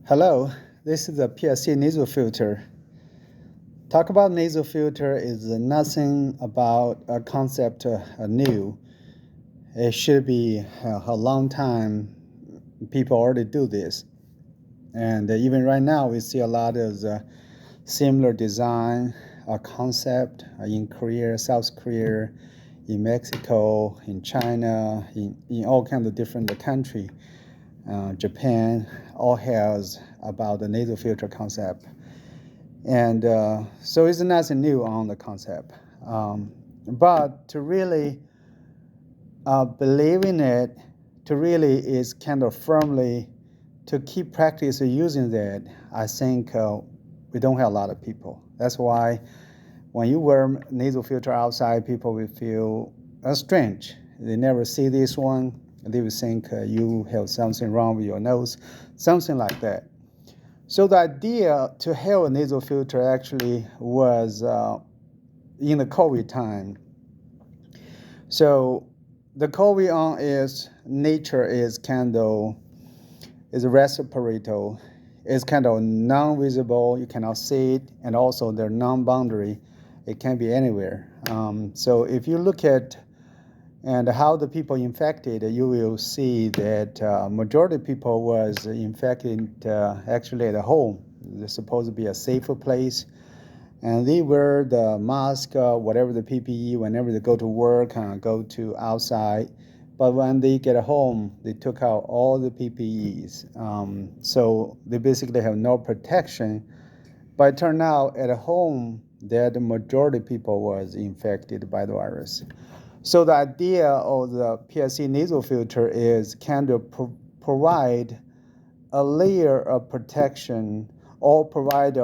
Hello, this is the PSC nasal filter. Talk about nasal filter is nothing about a concept new. It should be a long time. People already do this, and even right now we see a lot of similar design concept in Korea, South Korea, in Mexico, in China, in all kinds of different countries. Japan all has about the nasal filter concept. And so it's nothing new on the concept. But to really believe in it, to really is kind of firmly to keep practice using that, I think we don't have a lot of people. That's why when you wear nasal filter outside, people will feel strange. They never see this one. They will think you have something wrong with your nose, something like that. So the idea to have a nasal filter actually was in the COVID time. So the COVID on is nature is kind of is respirator. It's kind of non-visible. You cannot see it, and also they're non-boundary. It can be anywhere. So if you look at and how the people infected, you will see that majority of people was infected actually at home. It's supposed to be a safer place, and they wear the mask, whatever the PPE, whenever they go to work, go to outside. But when they get home, they took out all the PPEs, so they basically have no protection. But it turned out at home that the majority of people was infected by the virus. So the idea of the PSC nasal filter is kind of provide a layer of protection, or provide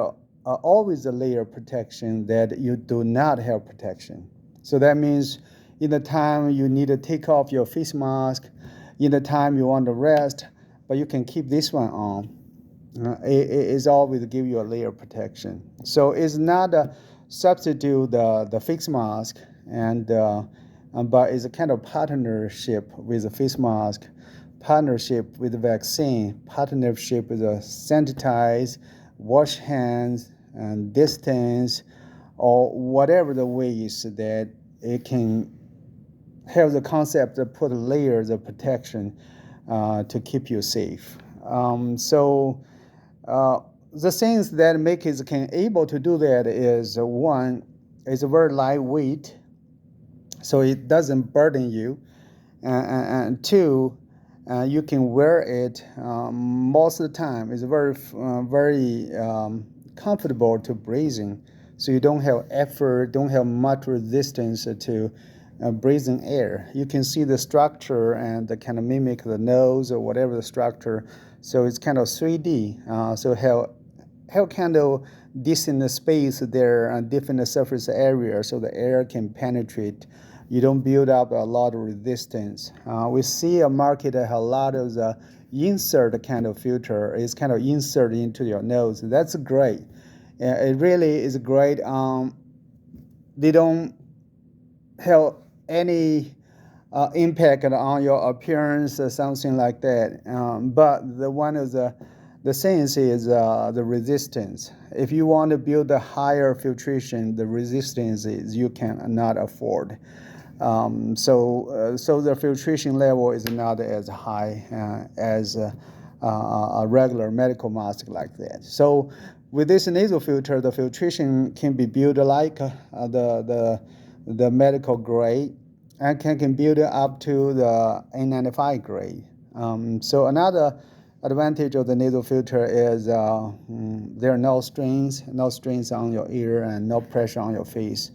always a layer of protection that you do not have protection. So that means in the time you need to take off your face mask, in the time you want to rest, but you can keep this one on. It's always give you a layer of protection. So it's not a substitute the face mask, and but it's a kind of partnership with the face mask, partnership with the vaccine, partnership with the sanitize, wash hands, and distance, or whatever the ways that it can have the concept of put layers of protection to keep you safe. So the things that make it can able to do that is one, is very lightweight, so it doesn't burden you, and two, you can wear it most of the time. It's very comfortable to breathing, so you don't have effort, don't have much resistance to breathing air. You can see the structure and kind of mimic the nose or whatever the structure. So it's kind of 3D. So how kind of decent space there and different surface area so the air can penetrate. You don't build up a lot of resistance. We see a market that has a lot of the insert kind of filter. It's kind of insert into your nose. That's great. It really is great. They don't have any impact on your appearance or something like that. But the one of the things is the resistance. If you want to build a higher filtration, the resistance is you cannot afford. So the filtration level is not as high as a regular medical mask like that. So with this nasal filter, the filtration can be built like the medical grade, and can build it up to the N95 grade. So another advantage of the nasal filter is there are no strains on your ear and no pressure on your face,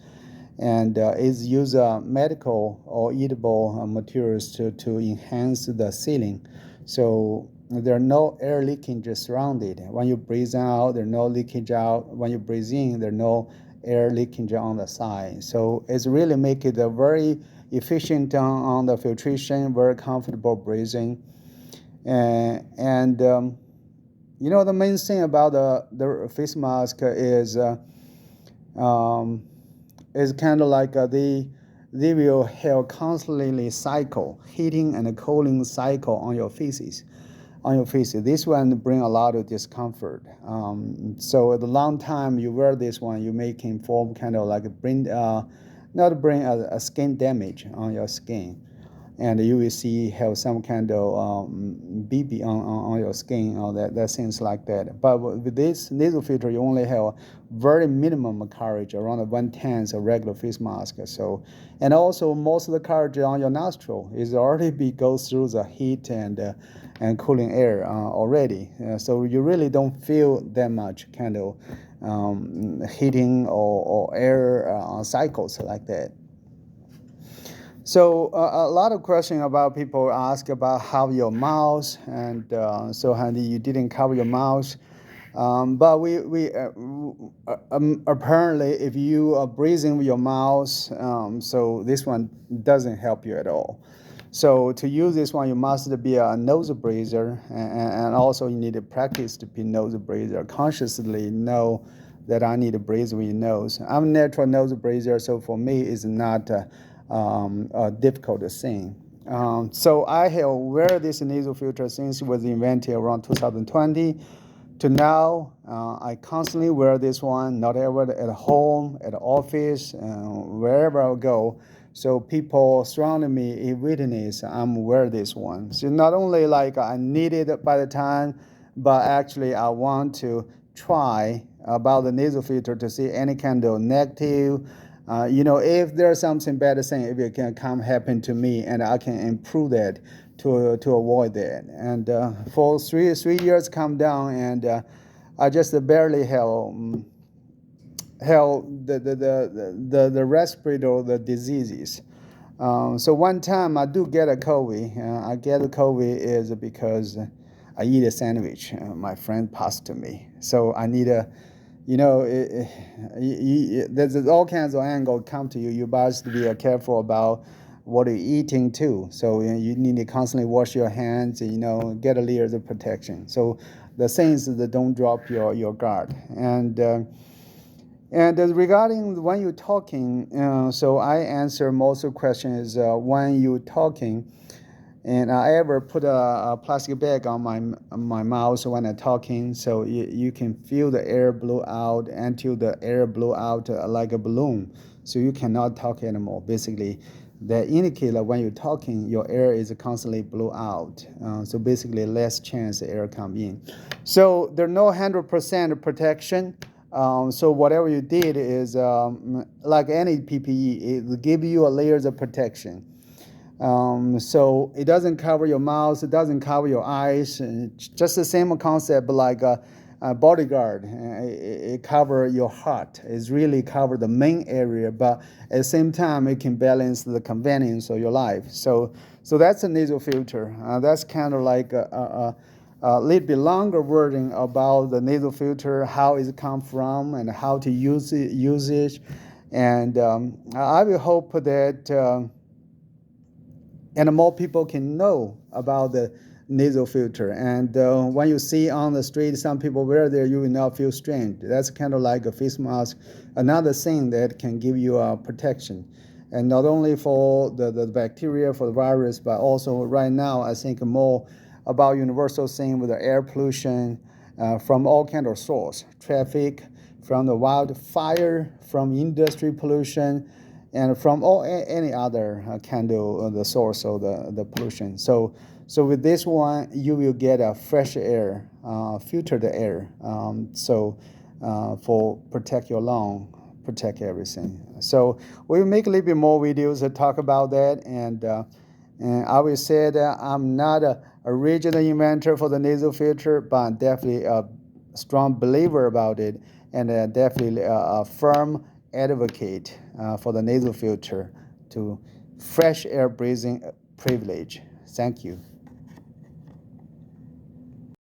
and it's use medical or eatable materials to enhance the sealing. So there are no air leakage surrounded. When you breathe out, there's no leakage out. When you breathe in, there's no air leakage on the side. So it's really make it a very efficient on the filtration, very comfortable breathing. And the main thing about the face mask is kind of like they will have constantly cycle, heating and cooling cycle on your faces. on your face. This one bring a lot of discomfort. So at the long time you wear this one, you may can form kind of like a not bring a skin damage on your skin, and you will see have some kind of BB on your skin or that things like that. But with this nasal filter, you only have very minimum coverage, around 1/10 of regular face mask. So, and also most of the coverage on your nostril is already goes through the heat and cooling air already. So you really don't feel that much kind of heating or air cycles like that. So a lot of questions about people ask about how your mouth, and so Handy, you didn't cover your mouth. But we apparently, if you are breathing with your mouth, so this one doesn't help you at all. So to use this one, you must be a nose breather, and also you need to practice to be nose breather. Consciously know that I need to breathe with your nose. I'm a natural nose breather, so for me, it's not a difficult thing. So I have wear this nasal filter since it was invented around 2020 to now. I constantly wear this one, not ever at home, at the office, wherever I go. So people surrounding me in witness, I'm wear this one. So not only like I need it by the time, but actually I want to try about the nasal filter to see any kind of negative. If there's something bad saying, if it can come happen to me, and I can improve that to avoid that. And for three years come down, and I just barely held the respiratory the diseases. So one time I do get a COVID. I get a COVID is because I eat a sandwich. My friend passed to me, so I need a there's all kinds of angle come to you. You must be careful about what you're eating too. So you need to constantly wash your hands. Get a layer of protection. So the things that don't drop your guard. And regarding when you're talking, so I answer most of the questions when you're talking. And I ever put a plastic bag on my mouth when I'm talking, so you can feel the air blow out until the air blow out like a balloon. So you cannot talk anymore. Basically, that indicates that when you're talking, your air is constantly blow out. So basically, less chance the air come in. So there's no 100% protection. So whatever you did is like any PPE, it will give you a layers of protection. So it doesn't cover your mouth, it doesn't cover your eyes. Just the same concept like a bodyguard. It covers your heart. It's really cover the main area, but at the same time, it can balance the convenience of your life. So that's a nasal filter. That's kind of like a little bit longer wording about the nasal filter, how it come from, and how to use it. And I will hope that and more people can know about the nasal filter. And when you see on the street some people wear there, you will not feel strange. That's kind of like a face mask, another thing that can give you protection. And not only for the bacteria, for the virus, but also right now, I think more about universal thing with the air pollution from all kind of source, traffic, from the wildfire, from industry pollution, and from any other kind of the source of the pollution. So with this one, you will get a fresh air, filtered air. For protect your lung, protect everything. So we'll make a little bit more videos to talk about that. And I will say that I'm not a original inventor for the nasal filter, but I'm definitely a strong believer about it, and definitely a firm advocate for the nasal filter to fresh air breathing privilege. Thank you.